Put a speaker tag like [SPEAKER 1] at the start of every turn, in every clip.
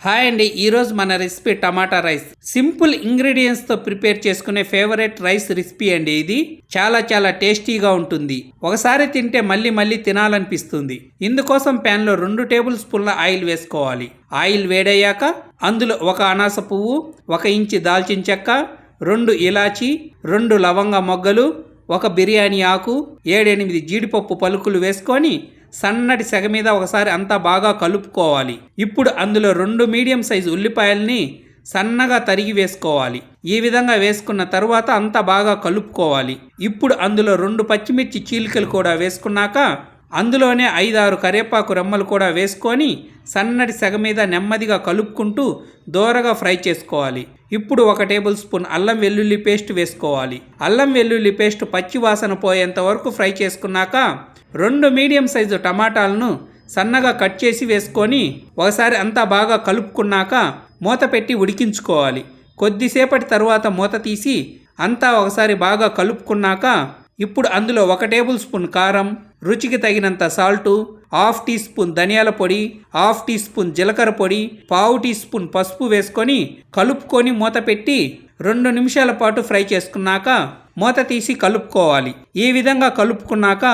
[SPEAKER 1] Hi అండి, ఈరోజు మన రెసిపీ టమాటా రైస్. సింపుల్ ఇంగ్రీడియంట్స్తో ప్రిపేర్ చేసుకునే ఫేవరెట్ రైస్ రెసిపీ అండి. ఇది చాలా టేస్టీగా ఉంటుంది. ఒకసారి తింటే మళ్ళీ తినాలనిపిస్తుంది. ఇందుకోసం ప్యాన్లో 2 టేబుల్ స్పూన్ల ఆయిల్ వేసుకోవాలి. ఆయిల్ వేడయ్యాక అందులో 1 అనాస పువ్వు, 1 ఇంచు దాల్చిన చెక్క, 2 ఇలాచి, 2 లవంగ మొగ్గలు, 1 బిర్యానీ ఆకు, 7-8 జీడిపప్పు పలుకులు వేసుకొని సన్నటి సెగ మీద ఒకసారి అంతా బాగా కలుపుకోవాలి. ఇప్పుడు అందులో 2 మీడియం సైజు ఉల్లిపాయల్ని సన్నగా తరిగి వేసుకోవాలి. ఈ విధంగా వేసుకున్న తర్వాత అంతా బాగా కలుపుకోవాలి. ఇప్పుడు అందులో 2 పచ్చిమిర్చి చీలికలు కూడా వేసుకున్నాక అందులోనే 5-6 కరివేపాకు రెమ్మలు కూడా వేసుకొని సన్నటి సెగ మీద నెమ్మదిగా కలుపుకుంటూ దోరగా ఫ్రై చేసుకోవాలి. ఇప్పుడు 1 టేబుల్ స్పూన్ అల్లం వెల్లుల్లి పేస్ట్ వేసుకోవాలి. అల్లం వెల్లుల్లి పేస్ట్ పచ్చి వాసన పోయేంత వరకు ఫ్రై చేసుకున్నాక 2 మీడియం సైజు టమాటాలను సన్నగా కట్ చేసి వేసుకొని ఒకసారి అంతా బాగా కలుపుకున్నాక మూత పెట్టి ఉడికించుకోవాలి. కొద్దిసేపటి తర్వాత మూత తీసి అంతా ఒకసారి బాగా కలుపుకున్నాక ఇప్పుడు అందులో 1 టేబుల్ స్పూన్ కారం, రుచికి తగినంత సాల్టు, 1/2 టీ స్పూన్ ధనియాల పొడి, 1/2 టీ స్పూన్ జీలకర్ర పొడి, 1/4 టీ స్పూన్ పసుపు వేసుకొని కలుపుకొని మూత పెట్టి 2 నిమిషాల పాటు ఫ్రై చేసుకున్నాక మూత తీసి కలుపుకోవాలి. ఈ విధంగా కలుపుకున్నాక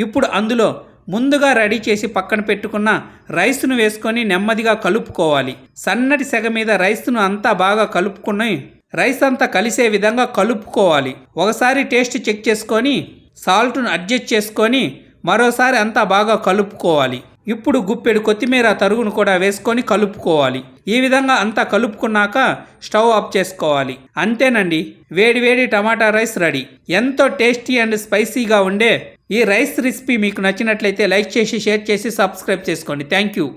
[SPEAKER 1] ఇప్పుడు అందులో ముందుగా రెడీ చేసి పక్కన పెట్టుకున్న రైస్ను వేసుకొని నెమ్మదిగా కలుపుకోవాలి. సన్నటి సెగ మీద రైస్ను అంతా బాగా కలుపుకుని రైస్ అంతా కలిసే విధంగా కలుపుకోవాలి. ఒకసారి టేస్ట్ చెక్ చేసుకొని సాల్ట్ను అడ్జస్ట్ చేసుకొని మరోసారి అంతా బాగా కలుపుకోవాలి. ఇప్పుడు గుప్పెడు కొత్తిమీర తరుగును కూడా వేసుకొని కలుపుకోవాలి. ఈ విధంగా అంతా కలుపుకున్నాక స్టవ్ ఆఫ్ చేసుకోవాలి. అంతేనండి, వేడి టమాటా రైస్ రెడీ. ఎంతో టేస్టీ అండ్ స్పైసీగా ఉండే ఈ రైస్ రెసిపీ మీకు నచ్చినట్లయితే లైక్ చేసి, షేర్ చేసి, సబ్స్క్రైబ్ చేసుకోండి. Thank you.